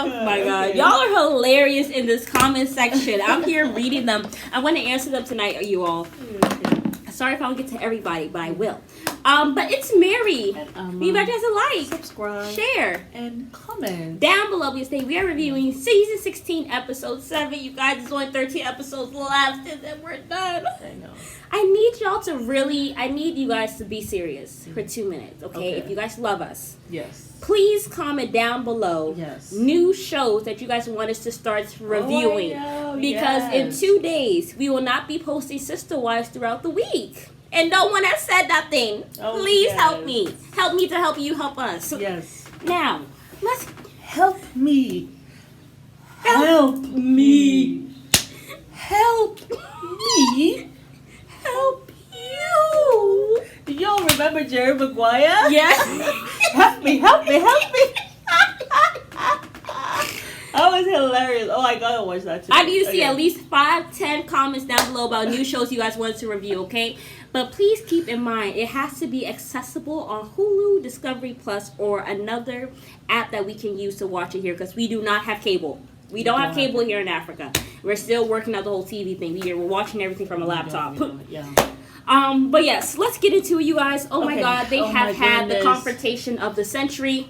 Oh my god. Y'all are hilarious in this comment section. I'm here reading them. I want to answer them tonight, you all. Sorry if I don't get to everybody, but I will. But it's Mary. Leave guys a like, subscribe, share, and comment. Down below, we are reviewing season 16, episode 7. You guys, there's only 13 episodes left, and then we're done. I know. I need you guys to be serious for 2 minutes, okay? If you guys love us. Yes. Please comment down below new shows that you guys want us to start reviewing. Because in 2 days, we will not be posting Sister Wives throughout the week. And no one has said nothing. Please help me. Help me to help you help us. Yes. Now, let's... Help me. Help me. Help me. Help you. Do y'all remember Jerry Maguire? Yes. Help me, help me, help me. That was hilarious. Oh, I gotta watch that too. I need to see at least 5-10 comments down below about new shows you guys want to review, okay? But please keep in mind, it has to be accessible on Hulu, Discovery Plus, or another app that we can use to watch it here, because we do not have cable. We don't have cable here in Africa. We're still working out the whole TV thing. We're watching everything from a laptop. But yes, let's get into it, you guys. Oh my god, they have had the confrontation of the century.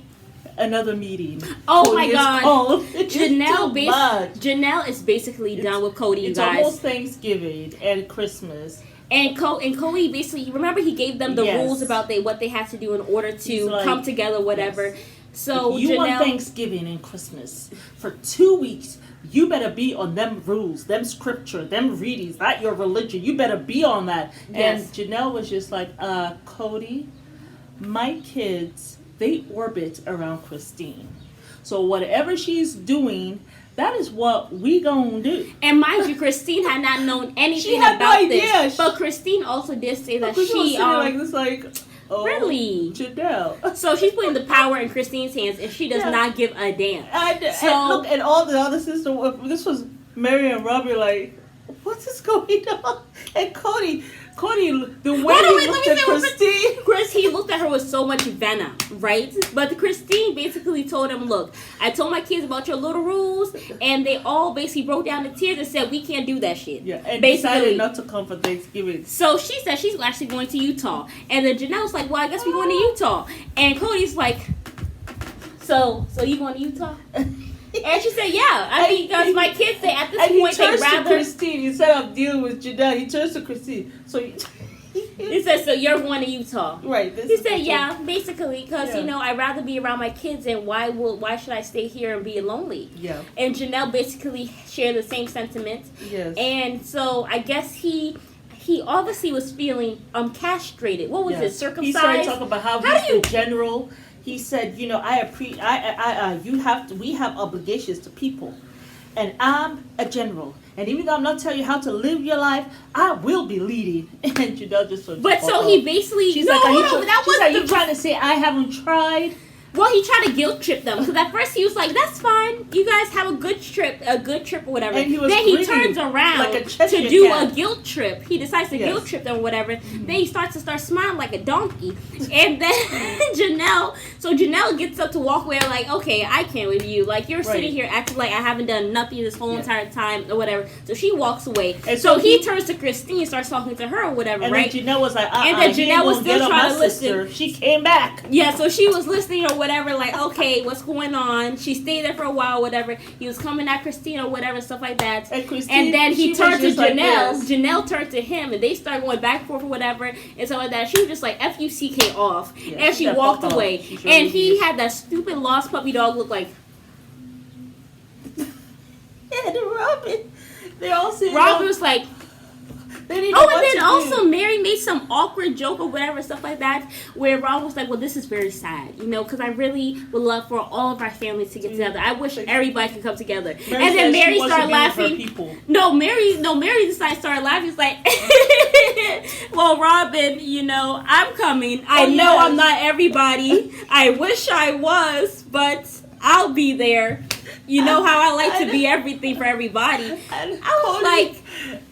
Another meeting. Oh my god. Janelle is basically done with Kody, you guys. It's almost Thanksgiving and Christmas. And Kody basically, remember he gave them the rules about what they have to do in order to come together, whatever. So if you want Thanksgiving and Christmas for 2 weeks, you better be on them rules, them scripture, them readings, not your religion. You better be on that. Yes. And Janelle was just like, Kody, my kids, they orbit around Christine. So whatever she's doing, that is what we gonna do. And mind you, Christine had not known anything about this. But Christine also did say that she oh, really? Janelle. So she's putting the power in Christine's hands, and she does not give a damn. And look, and all the other sisters, this was Mary and Robbie, like, what is going on? And Kody, the way he looked at Christine. He looked at her with so much venom, right? But Christine basically told him, look, I told my kids about your little rules, and they all basically broke down in tears and said, we can't do that shit. Yeah, and decided not to come for Thanksgiving. So she said she's actually going to Utah. And then Janelle's like, well, I guess we're going to Utah. And Cody's like, so you going to Utah? And she said, yeah. I mean, because my kids say at this point they rather... to Christine. Instead of dealing with Janelle, he turns to Christine. So he said, so you're going to Utah. Right. He said, yeah, basically, because, I'd rather be around my kids, and why should I stay here and be lonely? Yeah. And Janelle basically shared the same sentiment. Yes. And so I guess he obviously was feeling castrated. What was it, circumcised? He started talking about how he's the general. He said, we have obligations to people. And I'm a general. And even though I'm not telling you how to live your life, I will be leading. And Janelle just sort of... But so he basically... She's like, are you trying to say I haven't tried? Well, he tried to guilt trip them. Because at first he was like, that's fine. You guys have a good trip or whatever. And then he turns around like to do a guilt trip. He decides to guilt trip them or whatever. Mm-hmm. Then he starts smiling like a donkey. And then Janelle gets up to walk away like, okay, I can't with you. Like, you're sitting here acting like I haven't done nothing this whole entire time or whatever. So she walks away. And so he turns to Christine and starts talking to her or whatever, and right? Then Janelle was like, and then Janelle was still trying to listen. She came back. Yeah, so she was listening or whatever, like, okay, what's going on? She stayed there for a while, whatever. He was coming at Christine or whatever, stuff like that. And then he turned to Janelle. Like Janelle turned to him, and they started going back and forth or whatever, and stuff like that. She was just like, F-U-C-K off. Yeah, and she walked away. And he had that stupid lost puppy dog look like... Yeah, the Robin. They all said... Robin was like... and then also Mary made some awkward joke or whatever, stuff like that, where Rob was like, well, this is very sad, because I really would love for all of our families to get together. I wish everybody could come together. And then Mary started laughing. No, Mary decided to start laughing. It's like, well, Robin, I'm coming. I know I'm not everybody. I wish I was, but I'll be there. You know how I like to be everything for everybody. I was like...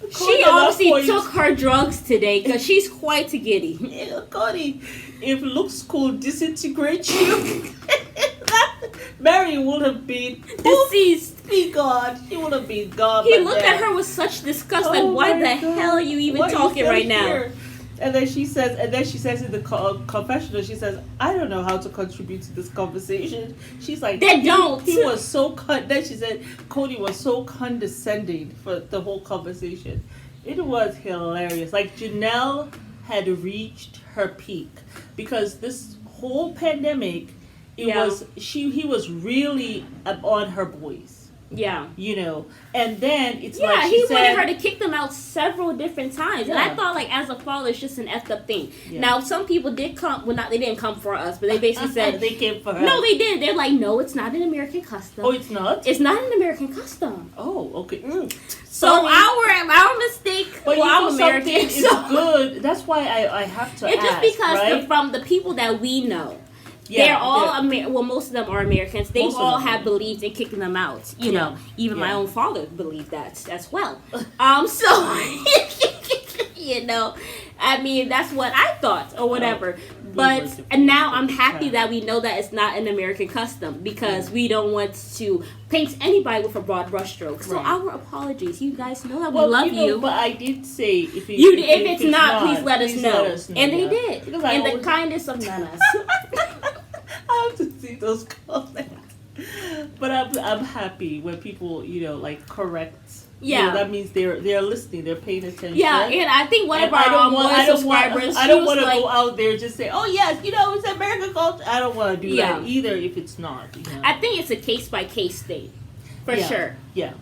She obviously took her drugs today because she's quite giddy. Yeah, Kody, if looks cool disintegrates you, Mary would have been deceased. Be gone. She would have been gone. He looked at her with such disgust. Like, why the hell are you even talking right now? And then she says in the confessional, she says, I don't know how to contribute to this conversation. She's like, they don't. He was so then she said, Kody was so condescending for the whole conversation. It was hilarious. Like, Janelle had reached her peak because this whole pandemic, he was really on her boys. Yeah. You know, and then it's like he wanted her to kick them out several different times. And I thought, like, as a father, it's just an effed up thing. Yeah. Now, some people did come, well, they didn't come for us, but they basically said... they came for us. No, they did. They're like, no, it's not an American custom. Oh, it's not? It's not an American custom. Oh, okay. So our mistake, but I'm American. It's good. That's why I have to it's ask, just because right? from the people that we know, they're all most of them are Americans. They all have believed in kicking them out. You know, even my own father believed that as well. So you know, I mean, that's what I thought or whatever. But and now I'm happy that we know that it's not an American custom because we don't want to paint anybody with a broad brushstroke. So our apologies. You guys know that we love you. But I did say if it's not, please let us know. And they did. Because in the kindness of manners. I have to see those comments. But I'm happy when people, like correct. Yeah, you know, that means they're listening, they're paying attention. Yeah, and I think one of our subscribers, I don't want to go out there and just say, oh yes, it's American culture. I don't want to do that either if it's not. I think it's a case by case thing, for sure. Yeah,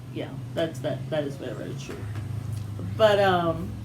that is very, very true. But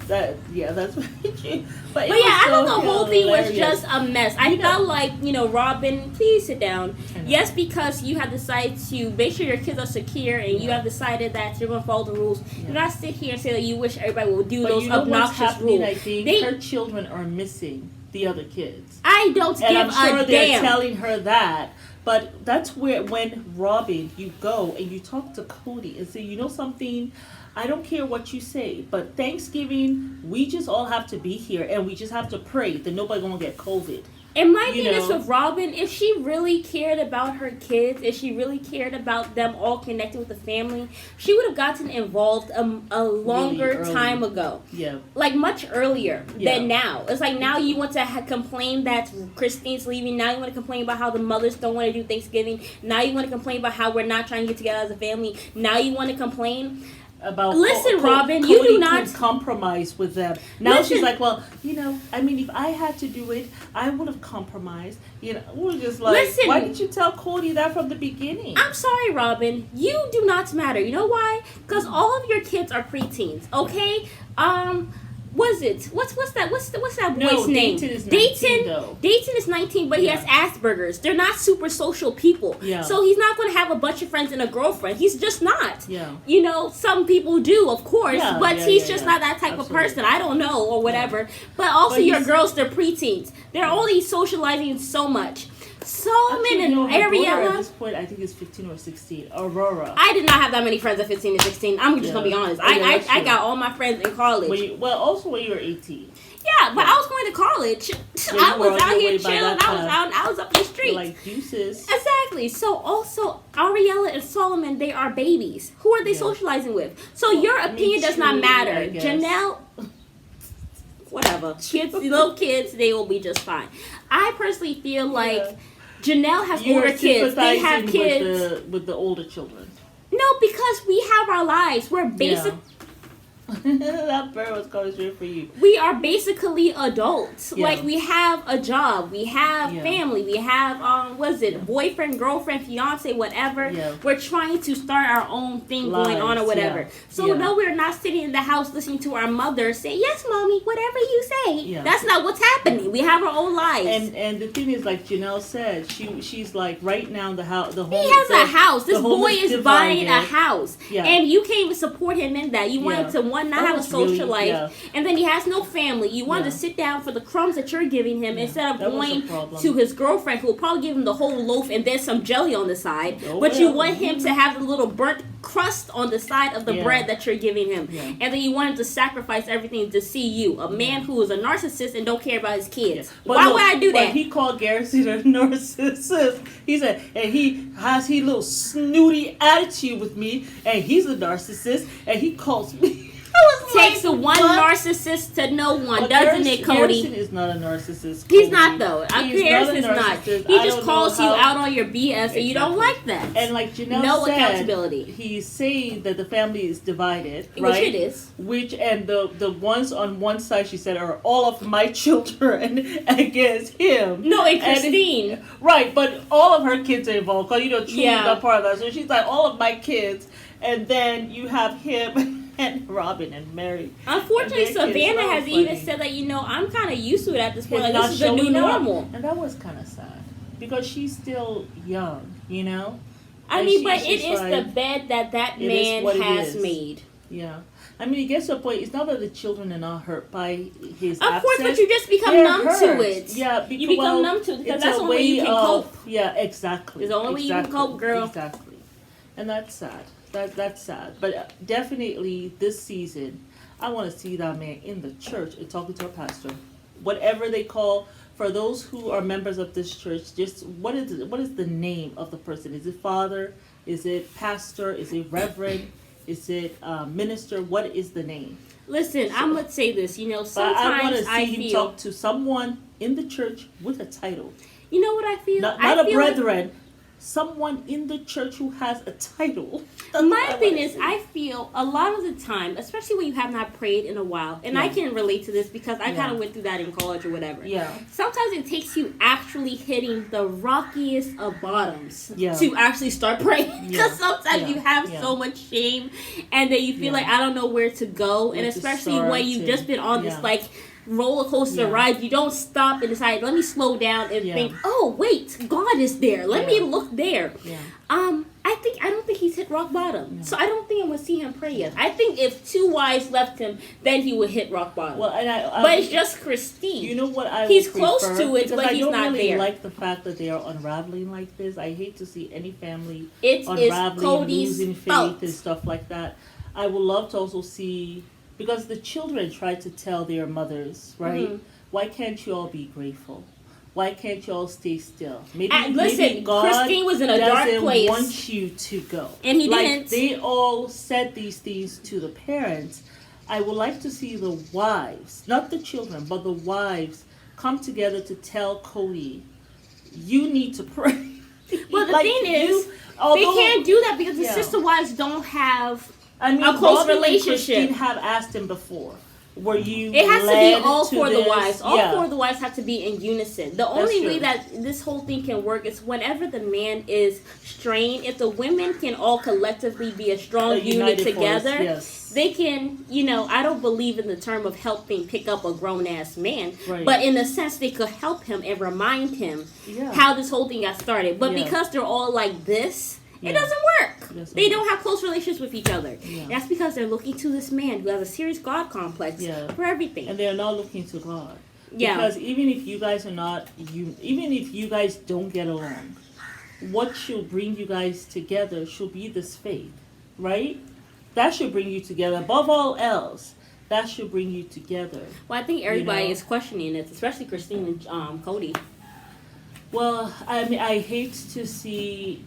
that's very true. But I thought the whole thing was just a mess. I felt like, Robin, please sit down. Yes, because you have decided to make sure your kids are secure and you have decided that you're going to follow the rules. Do not sit here and say that you wish everybody would do those obnoxious rules. I think her children are missing the other kids. I don't give a damn. And I'm sure they're telling her that. But that's when Robin, you go and you talk to Kody and say, something, I don't care what you say, but Thanksgiving, we just all have to be here and we just have to pray that nobody gonna get COVID. And my thing is with Robin, if she really cared about her kids, if she really cared about them all connected with the family, she would have gotten involved a longer time ago. Yeah. Like much earlier than now. It's like now you want to complain that Christine's leaving. Now you want to complain about how the mothers don't want to do Thanksgiving. Now you want to complain about how we're not trying to get together as a family. Now you want to complain about Robin, Kody you do not compromise with them. Now she's like, well, I mean, if I had to do it, I would have compromised. We're just like, why didn't you tell Kody that from the beginning? I'm sorry, Robin. You do not matter. You know why? Because all of your kids are preteens. Okay. Was it? What's that? What's that boy's name? Dayton is 19, though. Dayton is 19, but he has Asperger's. They're not super social people. Yeah. So he's not going to have a bunch of friends and a girlfriend. He's just not. Yeah. Some people do, of course, but he's just not that type of person. I don't know or whatever. But also your girls, they're preteens. They're only socializing so much. Solomon and Ariella. At this point, I think it's 15 or 16. Aurora. I did not have that many friends at 15 and 16. I'm just gonna be honest. I got all my friends in college. Also when you were 18. Yeah, but I was going to college. I was out here chilling. I was up the street. Like deuces. Exactly. So also Ariella and Solomon, they are babies. Who are they socializing with? So your opinion does not matter. Janelle. Whatever. Kids, little kids, they will be just fine. I personally feel like Janelle has older kids. They have kids with the older children. No, because we have our lives. We're basic. That bird was going straight for you. We are basically adults. Yeah. Like we have a job, we have family, we have boyfriend, girlfriend, fiance, whatever. Yeah. We're trying to start our own thing going on or whatever. So no, we're not sitting in the house listening to our mother say, "Yes, mommy, whatever you say." Yeah. That's not what's happening. We have our own lives. And the thing is, like Janelle said, she's like right now the home. He has a house. This boy is buying a house, and you can't even support him in that. You wanted to not have a social life, and then he has no family. You wanted to sit down for the crumbs that you're giving him instead of going to his girlfriend who will probably give him the whole loaf and then some jelly on the side. But you want him to have the little burnt crust on the side of the bread that you're giving him. Yeah. And then you want him to sacrifice everything to see you. A man who is a narcissist and don't care about his kids. Yeah. Why would I do that? When he called Garrison a narcissist, he said, and he has his little snooty attitude with me, and he's a narcissist, and he calls me. Takes like, one narcissist to know one, doesn't it, Kody? Garrison is not a narcissist. Cody. He's not, though. Garrison's not. He just calls you out on your BS, and you don't like that. And like Janelle said, accountability. He's saying that the family is divided, right? Which it is. And the ones on one side, she said, are all of my children against him. No, and Christine. Right, but all of her kids are involved, because, Truly not part of that. So she's like, all of my kids, and then you have him and Robin and Mary. Unfortunately, Savannah has even said that, I'm kind of used to it at this point. Like, this is the new normal. And that was kind of sad. Because she's still young, I mean, but it is like, the bed that man has made. Yeah. I mean, it gets to a point, it's not that the children are not hurt by his absence. Of course, but you just become numb to it. Yeah, you become numb to it, because that's the only way you can cope. Yeah, exactly. It's the only way you can cope, girl. Exactly. And that's sad. That's sad. But definitely this season, I want to see that man in the church and talking to a pastor. Whatever they call, for those who are members of this church, just what is the name of the person? Is it father? Is it pastor? Is it reverend? Is it minister? What is the name? Listen, I'm going to say this. Sometimes I want to see him talk to someone in the church with a title. You know what I feel? Not a brethren. Someone in the church who has a title. My thing is, I feel a lot of the time, especially when you have not prayed in a while, and I can relate to this because I kind of went through that in college or whatever. Yeah. Sometimes it takes you actually hitting the rockiest of bottoms to actually start praying. Because sometimes you have so much shame, and then you feel like I don't know where to go, and especially when you've just been on this roller coaster ride, you don't stop and decide, let me slow down and think, oh wait, God is there, let me look there. I don't think he's hit rock bottom, so I don't think I'm gonna see him pray yet. I think if two wives left him, then he would hit rock bottom. Well, but it's just Christine. You know what he's close to it, but he's not there. I don't really like the fact that they are unraveling like this. I hate to see any family unraveling, losing faith and stuff like that. I would love to also see, because the children try to tell their mothers, right? Mm-hmm. Why can't you all be grateful? Why can't you all stay still? Maybe God Christine was in a dark place. Doesn't want you to go. And he didn't. They all said these things to the parents. I would like to see the wives, not the children, but the wives come together to tell Kody, you need to pray. Well, the thing is, they can't do that because the sister wives don't have a close relationship. Christine have asked him before. Were you? It has to be all four of the wives. All four of the wives have to be in unison. The only way that this whole thing can work is whenever the man is strained. If the women can all collectively be a strong unit together, they can. I don't believe in the term of helping pick up a grown ass man, but in a sense, they could help him and remind him how this whole thing got started. But because they're all like this. It doesn't work. They don't have close relationships with each other. Yeah. That's because they're looking to this man who has a serious God complex for everything. And they're not looking to God. Yeah. Because even if you guys are not, even if you guys don't get along, what should bring you guys together should be this faith, right? That should bring you together. Above all else, that should bring you together. Well, I think everybody is questioning it, especially Christine and Kody. Well, I mean, I hate to see,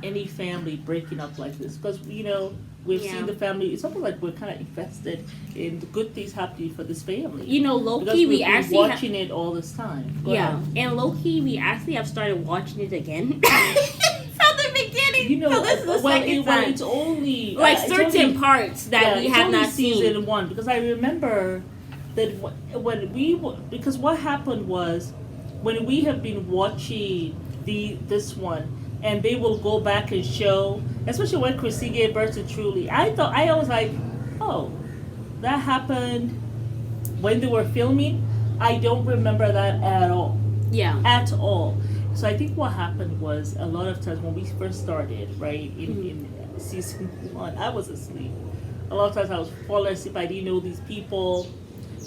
any family breaking up like this. Because, we've seen the family, it's almost like we're kind of invested in the good things happening for this family. Low-key, we actually watching it all this time. Go ahead. And low-key, we actually have started watching it again. From the beginning. So this is the second time. It's only... certain parts that we have not seen. Season 1, because I remember that because what happened was, when we have been watching this one, and they will go back and show, especially when Chrissy gave birth to Truly, I was like, oh, that happened when they were filming. I don't remember that at all. Yeah. At all. So I think what happened was, a lot of times when we first started, right, in season 1, I was asleep. A lot of times I was falling asleep. I didn't know these people,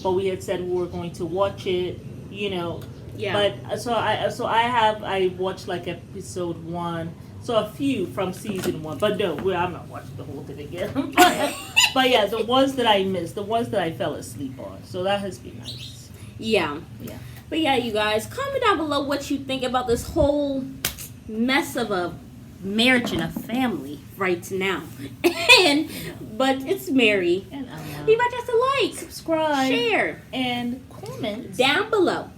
but we had said we were going to watch it, Yeah. But I watched like episode 1, So a few from season 1, but no, I'm not watching the whole thing again. But yeah, the ones that I missed, the ones that I fell asleep on. So that has been nice. Yeah. Yeah. But yeah, you guys, comment down below what you think about this whole mess of a marriage and a family right now. But it's Mary. And Leave us just a like, subscribe, share, and comment down below.